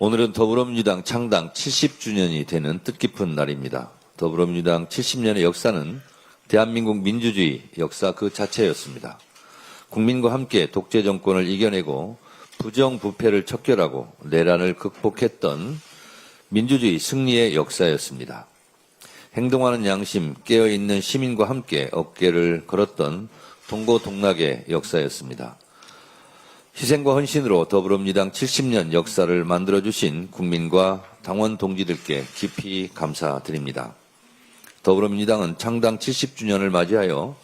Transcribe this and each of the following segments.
오늘은 더불어민주당 창당 70주년이 되는 뜻깊은 날입니다. 더불어민주당 70년의 역사는 대한민국 민주주의 역사 그 자체였습니다. 국민과 함께 독재 정권을 이겨내고 부정부패를 척결하고 내란을 극복했던 민주주의 승리의 역사였습니다. 행동하는 양심, 깨어있는 시민과 함께 어깨를 걸었던 동고동락의 역사였습니다. 희생과 헌신으로 더불어민주당 70년 역사를 만들어주신 국민과 당원 동지들께 깊이 감사드립니다. 더불어민주당은 창당 70주년을 맞이하여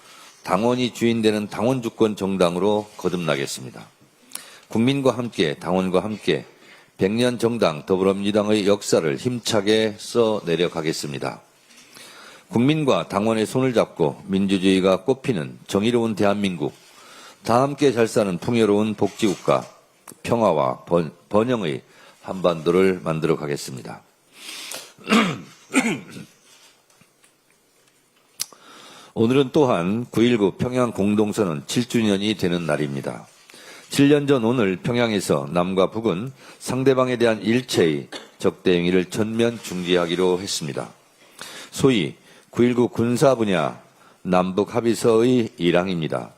당원이 주인되는 당원주권 정당으로 거듭나겠습니다. 국민과 함께, 당원과 함께 100년 정당 더불어민주당의 역사를 힘차게 써내려가겠습니다. 국민과 당원의 손을 잡고 민주주의가 꽃피는 정의로운 대한민국, 다 함께 잘 사는 풍요로운 복지국가, 평화와 번영의 한반도를 만들어 가겠습니다. 오늘은 또한 9.19 평양 공동선언 7주년이 되는 날입니다. 7년 전 오늘 평양에서 남과 북은 상대방에 대한 일체의 적대 행위를 전면 중지하기로 했습니다. 소위 9.19 군사 분야 남북 합의서의 일항입니다.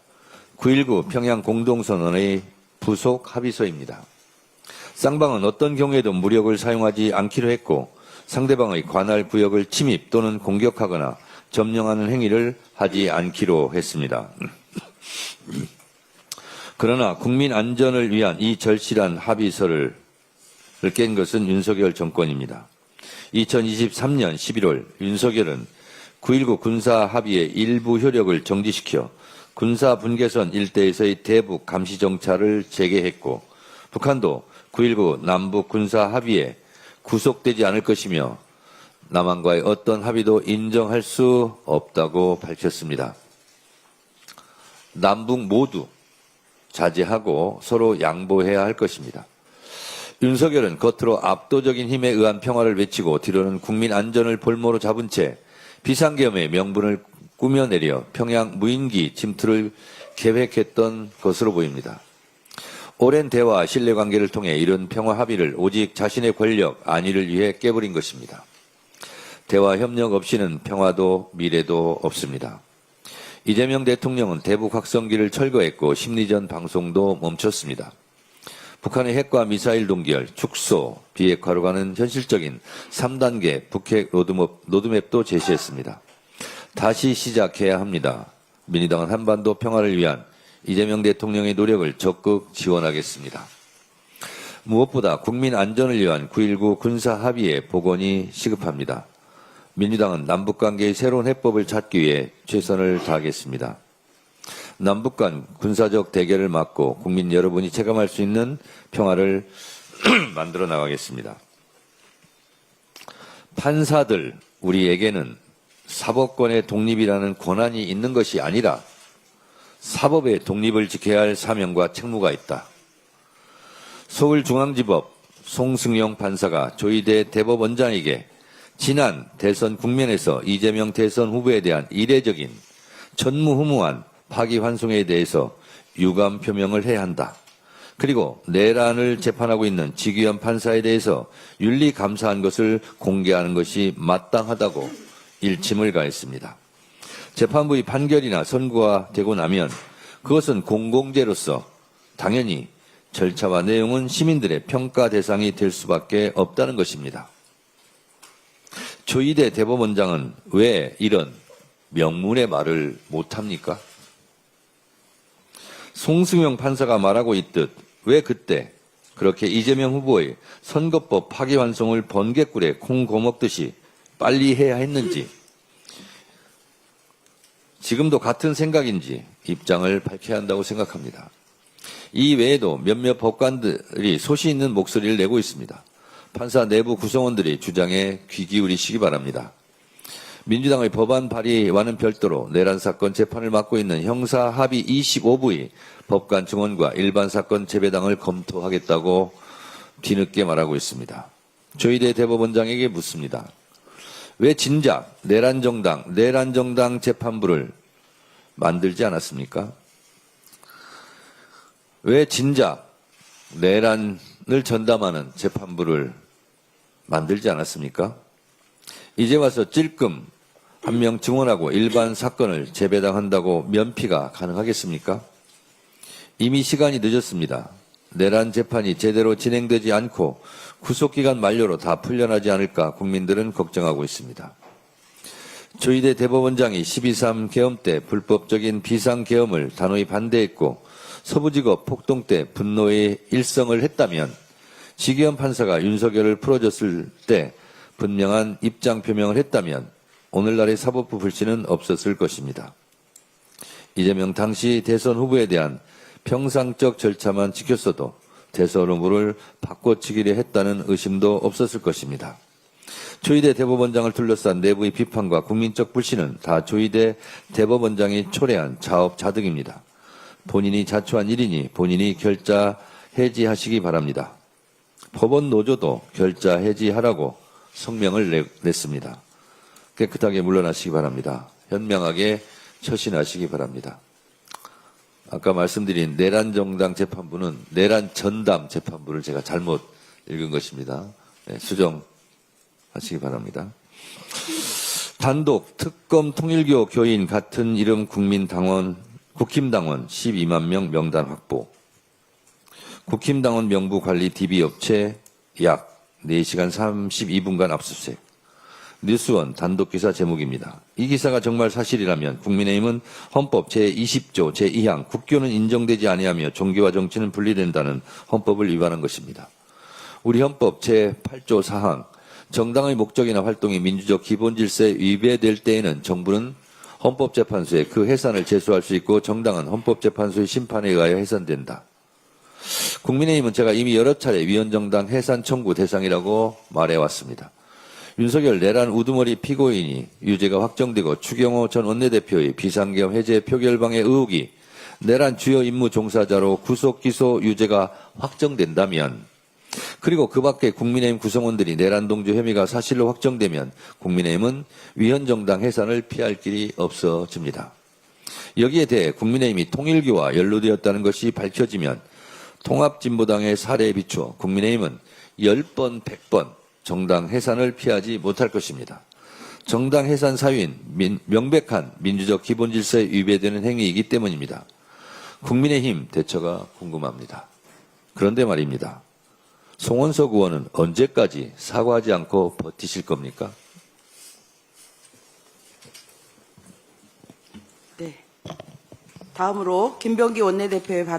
9.19 평양 공동선언의 부속 합의서입니다. 쌍방은 어떤 경우에도 무력을 사용하지 않기로 했고 상대방의 관할 구역을 침입 또는 공격하거나 점령하는 행위를 하지 않기로 했습니다. 그러나 국민 안전을 위한 이 절실한 합의서를 깬 것은 윤석열 정권입니다. 2023년 11월 윤석열은 9.19 군사 합의의 일부 효력을 정지시켜 군사 분계선 일대에서의 대북 감시정찰을 재개했고 북한도 9.19 남북 군사 합의에 구속되지 않을 것이며 남한과의 어떤 합의도 인정할 수 없다고 밝혔습니다. 남북 모두 자제하고 서로 양보해야 할 것입니다. 윤석열은 겉으로 압도적인 힘에 의한 평화를 외치고 뒤로는 국민 안전을 볼모로 잡은 채 비상계엄의 명분을 꾸며내려 평양 무인기 침투를 계획했던 것으로 보입니다. 오랜 대화, 신뢰관계를 통해 이런 평화 합의를 오직 자신의 권력, 안위를 위해 깨버린 것입니다. 대화 협력 없이는 평화도 미래도 없습니다. 이재명 대통령은 대북 확성기를 철거했고 심리전 방송도 멈췄습니다. 북한의 핵과 미사일 동결, 축소, 비핵화로 가는 현실적인 3단계 북핵 로드맵도 제시했습니다. 다시 시작해야 합니다. 민주당은 한반도 평화를 위한 이재명 대통령의 노력을 적극 지원하겠습니다. 무엇보다 국민 안전을 위한 9.19 군사 합의의 복원이 시급합니다. 민주당은 남북관계의 새로운 해법을 찾기 위해 최선을 다하겠습니다. 남북 간 군사적 대결을 막고 국민 여러분이 체감할 수 있는 평화를 만들어 나가겠습니다. 판사들, 우리에게는 사법권의 독립이라는 권한이 있는 것이 아니라 사법의 독립을 지켜야 할 사명과 책무가 있다. 서울중앙지법 송승용 판사가 조희대 대법원장에게 지난 대선 국면에서 이재명 대선 후보에 대한 이례적인 전무후무한 파기환송에 대해서 유감 표명을 해야 한다. 그리고 내란을 재판하고 있는 지규현 판사에 대해서 윤리 감사한 것을 공개하는 것이 마땅하다고 일침을 가했습니다. 재판부의 판결이나 선고가 되고 나면 그것은 공공재로서 당연히 절차와 내용은 시민들의 평가 대상이 될 수밖에 없다는 것입니다. 조희대 대법원장은 왜 이런 명문의 말을 못합니까? 송승용 판사가 말하고 있듯 왜 그때 그렇게 이재명 후보의 선거법 파기환송을 번개꿀에 콩 고먹듯이 빨리 해야 했는지 지금도 같은 생각인지 입장을 밝혀야 한다고 생각합니다. 이 외에도 몇몇 법관들이 소시 있는 목소리를 내고 있습니다. 판사 내부 구성원들이 주장에 귀 기울이시기 바랍니다. 민주당의 법안 발의와는 별도로 내란 사건 재판을 맡고 있는 형사 합의 25부의 법관 증언과 일반 사건 재배당을 검토하겠다고 뒤늦게 말하고 있습니다. 조희대 대법원장에게 묻습니다. 왜 진작 내란정당 재판부를 만들지 않았습니까? 왜 진작 내란을 전담하는 재판부를 만들지 않았습니까? 이제 와서 찔끔 한 명 증언하고 일반 사건을 재배당한다고 면피가 가능하겠습니까? 이미 시간이 늦었습니다. 내란 재판이 제대로 진행되지 않고 구속기간 만료로 다 풀려나지 않을까 국민들은 걱정하고 있습니다. 조희대 대법원장이 12.3 계엄 때 불법적인 비상계엄을 단호히 반대했고 서부지법 폭동 때 분노의 일성을 했다면 지기현 판사가 윤석열을 풀어줬을 때 분명한 입장 표명을 했다면 오늘날의 사법부 불씨는 없었을 것입니다. 이재명 당시 대선 후보에 대한 평상적 절차만 지켰어도 대선 후보를 바꿔치기를 했다는 의심도 없었을 것입니다. 조희대 대법원장을 둘러싼 내부의 비판과 국민적 불신은 다 조희대 대법원장이 초래한 자업자득입니다. 본인이 자초한 일이니 본인이 결자 해지하시기 바랍니다. 법원 노조도 결자 해지하라고 성명을 냈습니다. 깨끗하게 물러나시기 바랍니다. 현명하게 처신하시기 바랍니다. 아까 말씀드린 내란정당 재판부는 내란 전담 재판부를 제가 잘못 읽은 것입니다. 네, 수정하시기 바랍니다. 단독 특검 통일교 교인 같은 이름 국힘당원 12만 명 명단 확보. 국힘당원 명부 관리 DB업체 약 4시간 32분간 압수수색. 뉴스원 단독기사 제목입니다. 이 기사가 정말 사실이라면 국민의힘은 헌법 제20조 제2항 국교는 인정되지 아니하며 종교와 정치는 분리된다는 헌법을 위반한 것입니다. 우리 헌법 제8조 4항 정당의 목적이나 활동이 민주적 기본질서에 위배될 때에는 정부는 헌법재판소에 그 해산을 제소할 수 있고 정당은 헌법재판소의 심판에 의하여 해산된다. 국민의힘은 제가 이미 여러 차례 위헌정당 해산 청구 대상이라고 말해왔습니다. 윤석열 내란 우두머리 피고인이 유죄가 확정되고 추경호 전 원내대표의 비상계엄 해제 표결방해 의혹이 내란 주요 임무 종사자로 구속 기소 유죄가 확정된다면 그리고 그 밖에 국민의힘 구성원들이 내란 동조 혐의가 사실로 확정되면 국민의힘은 위헌정당 해산을 피할 길이 없어집니다. 여기에 대해 국민의힘이 통일교와 연루되었다는 것이 밝혀지면 통합진보당의 사례에 비추어 국민의힘은 10번, 100번 정당 해산을 피하지 못할 것입니다. 정당 해산 사유인 명백한 민주적 기본질서에 위배되는 행위이기 때문입니다. 국민의힘 대처가 궁금합니다. 그런데 말입니다. 송원석 의원은 언제까지 사과하지 않고 버티실 겁니까? 네. 다음으로 김병기 원내대표의 발언